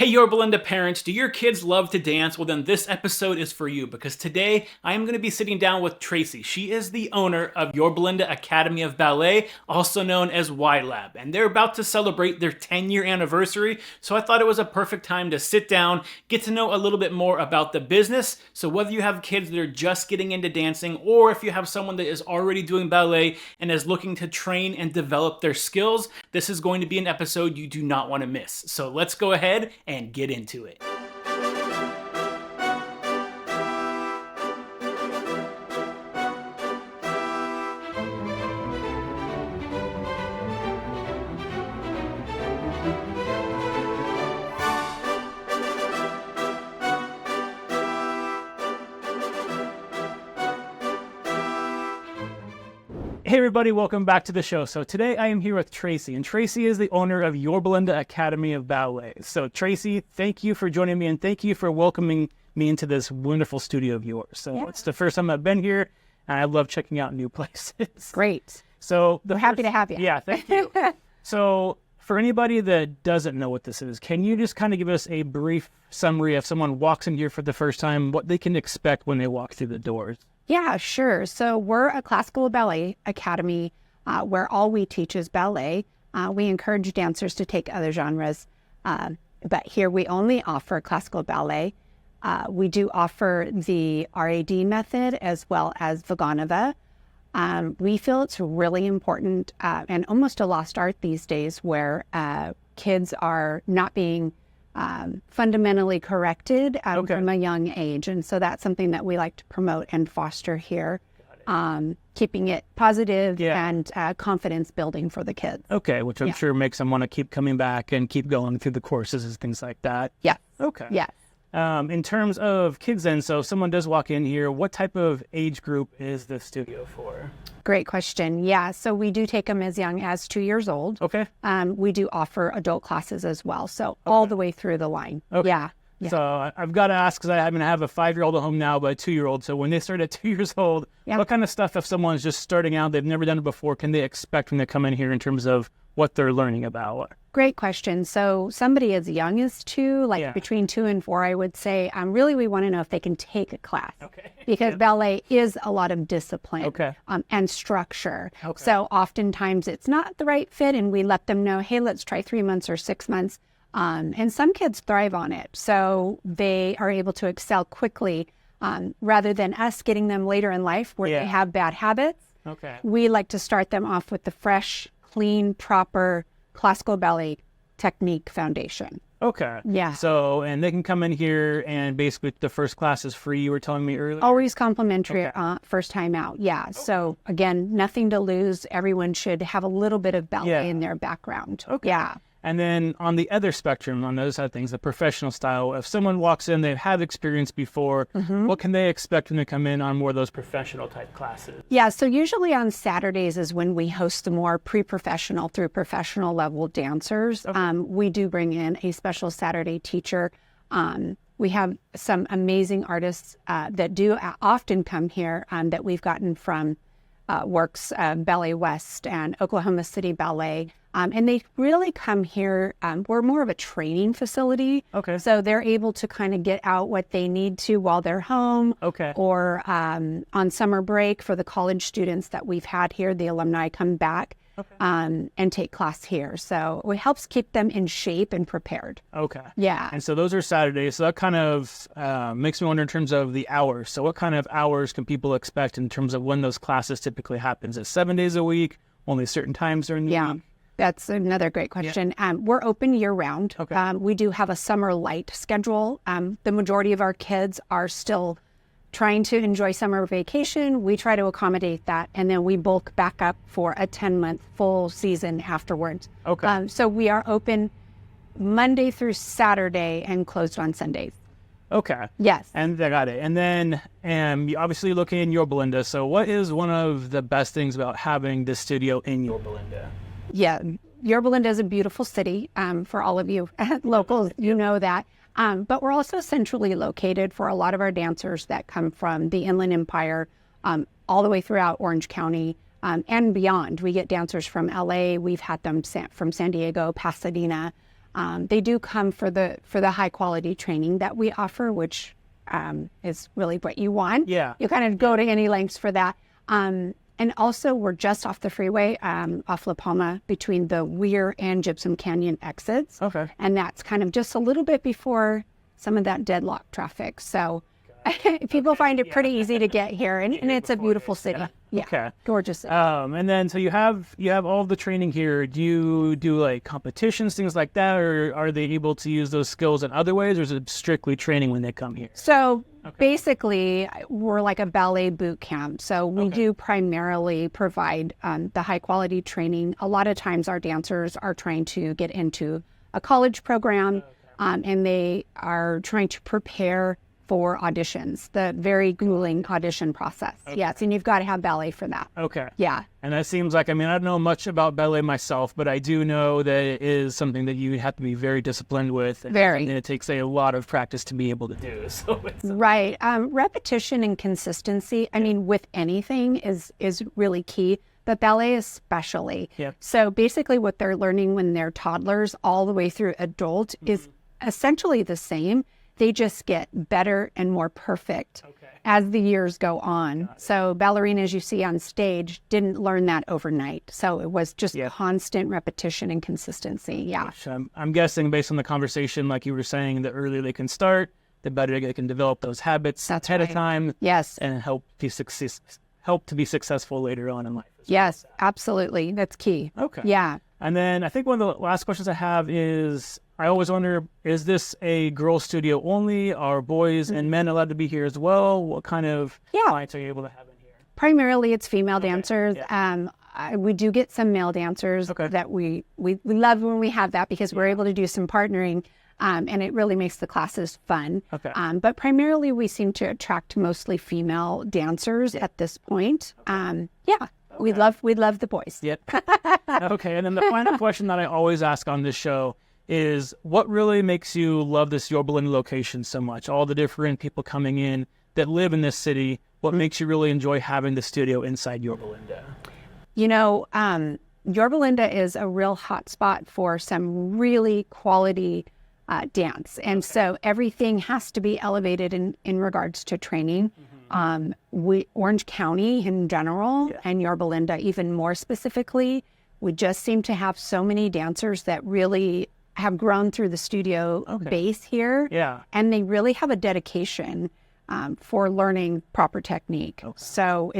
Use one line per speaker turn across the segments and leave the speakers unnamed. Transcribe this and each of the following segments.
Hey Yorba Linda parents, do your kids love to dance? Well then this episode is for you because today I am going to be sitting down with Tracy. She is the owner of Yorba Linda Academy of Ballet, also known as YLAB, and they're about to celebrate their 10-year anniversary, so I thought it was a perfect time to sit down, get to know a little bit more about the business. So whether you have kids that are just getting into dancing or if you have someone that is already doing ballet and is looking to train and develop their skills, this is going to be an episode you do not want to miss. So let's go ahead and get into it. Hey everybody, welcome back to the show. So today I am here with Tracy, and Tracy is the owner of Yorba Linda Academy of Ballet. So Tracy, thank you for joining me, and thank you for welcoming me into this wonderful studio of yours. So It's the first time I've been here, and I love checking out new places.
Great.
So
we're happy to have you.
Yeah, thank you. So for anybody that doesn't know what this is, can you just kind of give us a brief summary if someone walks in here for the first time, what they can expect when they walk through the doors?
Yeah, sure. So we're a classical ballet academy where all we teach is ballet. We encourage dancers to take other genres, but here we only offer classical ballet. We do offer the RAD method as well as Vaganova. We feel it's really important and almost a lost art these days where kids are not being fundamentally corrected from a young age. And so that's something that we like to promote and foster here, keeping it positive and confidence building for the kids.
Okay, which I'm sure makes them want to keep coming back and keep going through the courses and things like that.
Yeah.
Okay.
Yeah.
In terms of kids then, so if someone does walk in here, what type of age group is the studio for?
Great question. Yeah, so we do take them as young as 2 years old.
Okay.
We do offer adult classes as well, so all the way through the line.
Okay.
Yeah.
So I've got to ask, because I happen to have a 5-year-old at home now, but a 2-year-old. So when they start at 2 years old, what kind of stuff, if someone's just starting out, they've never done it before, can they expect when they come in here in terms of what they're learning about?
Great question. So somebody as young as 2, between 2 and 4, I would say, really we want to know if they can take a class.
Okay.
Because ballet is a lot of discipline and structure. Okay. So oftentimes it's not the right fit, and we let them know, hey, let's try 3 months or 6 months. And some kids thrive on it. So they are able to excel quickly rather than us getting them later in life where they have bad habits.
Okay.
We like to start them off with the fresh, clean, proper classical ballet technique foundation.
Okay.
Yeah.
So, and they can come in here and basically the first class is free, you were telling me earlier?
Always complimentary first time out. Yeah. Okay. So again, nothing to lose. Everyone should have a little bit of ballet in their background.
Okay.
Yeah.
And then on the other spectrum, on the other side of things, the professional style, if someone walks in, they've had experience before, what can they expect when they come in on more of those professional type classes? Yeah,
so usually on Saturdays is when we host the more pre-professional through professional level dancers. Okay. We do bring in a special Saturday teacher. We have some amazing artists that do often come here that we've gotten from Works Ballet West and Oklahoma City Ballet. And they really come here. We're more of a training facility.
Okay.
So they're able to kind of get out what they need to while they're home.
Okay.
Or on summer break for the college students that we've had here, the alumni come back and take class here. So it helps keep them in shape and prepared.
Okay.
Yeah.
And so those are Saturdays. So that kind of makes me wonder in terms of the hours. So what kind of hours can people expect in terms of when those classes typically happen? Is it 7 days a week, only certain times during the week?
That's another great question. Yeah. We're open year-round.
Okay.
We do have a summer light schedule. The majority of our kids are still trying to enjoy summer vacation. We try to accommodate that, and then we bulk back up for a 10-month full season afterwards.
Okay.
So we are open Monday through Saturday and closed on Sundays.
Okay.
Yes.
And I got it. And then you obviously look in Yorba Linda. So what is one of the best things about having this studio in Yorba Linda?
Yeah, Yorba Linda is a beautiful city for all of you locals, you know that. But we're also centrally located for a lot of our dancers that come from the Inland Empire all the way throughout Orange County and beyond. We get dancers from LA. We've had them from San Diego, Pasadena. They do come for the high quality training that we offer, which is really what you want.
Yeah.
You kind of go to any lengths for that. And also, we're just off the freeway, off La Palma, between the Weir and Gypsum Canyon exits.
Okay.
And that's kind of just a little bit before some of that deadlock traffic. So people find it pretty easy to get here, and it's a beautiful city. Yeah.
Okay.
Gorgeous city.
And then, so you have all the training here. Do you do like competitions, things like that, or are they able to use those skills in other ways, or is it strictly training when they come here?
So basically, we're like a ballet boot camp. So we do primarily provide the high quality training. A lot of times our dancers are trying to get into a college program, and they are trying to prepare for auditions, the very grueling audition process. Yes, and you've got to have ballet for that.
Okay.
Yeah.
And that seems like, I mean, I don't know much about ballet myself, but I do know that it is something that you have to be very disciplined with. And it takes a lot of practice to be able to do. So
right. Repetition and consistency, I mean, with anything is really key, but ballet especially.
Yep.
So basically what they're learning when they're toddlers all the way through adult is essentially the same. They just get better and more perfect as the years go on. So ballerinas you see on stage didn't learn that overnight. So it was just constant repetition and consistency. Yeah.
Which, I'm guessing based on the conversation, like you were saying, the earlier they can start, the better they can develop those habits ahead of time.
Yes.
And help to be successful later on in life.
Yes, absolutely. That's key.
Okay.
Yeah.
And then I think one of the last questions I have is, I always wonder, is this a girls' studio only? Are boys and men allowed to be here as well? What kind of clients are you able to have in here?
Primarily, it's female dancers. We do get some male dancers that we love when we have that, because we're able to do some partnering, and it really makes the classes fun. But primarily, we seem to attract mostly female dancers at this point. We love the boys.
Yep. Okay, and then the final question that I always ask on this show is, what really makes you love this Yorba Linda location so much? All the different people coming in that live in this city, what makes you really enjoy having the studio inside Yorba Linda?
You know, Yorba Linda is a real hot spot for some really quality dance. And so everything has to be elevated in regards to training. Orange County in general, and Yorba Linda even more specifically, we just seem to have so many dancers that really have grown through the studio base here. And they really have a dedication for learning proper technique. So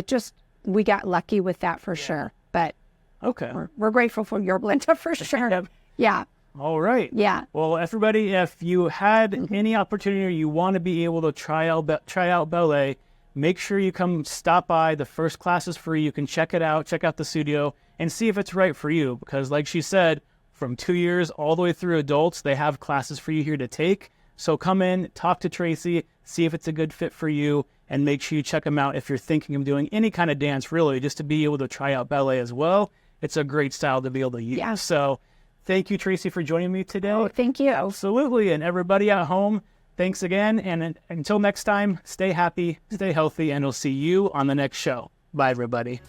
we got lucky with that for sure. But we're grateful for Yorba Linda for sure. Yeah.
All right.
Yeah.
Well, everybody, if you had any opportunity, or you want to be able to try out ballet, make sure you come stop by. The first class is free. You can check it out, check out the studio, and see if it's right for you. Because like she said, from 2 years all the way through adults, they have classes for you here to take. So come in, talk to Tracy, see if it's a good fit for you, and make sure you check them out if you're thinking of doing any kind of dance, really, just to be able to try out ballet as well. It's a great style to be able to use.
Yeah.
So thank you, Tracy, for joining me today.
Oh, thank you.
Absolutely. And everybody at home, thanks again. And until next time, stay happy, stay healthy, and we'll see you on the next show. Bye, everybody.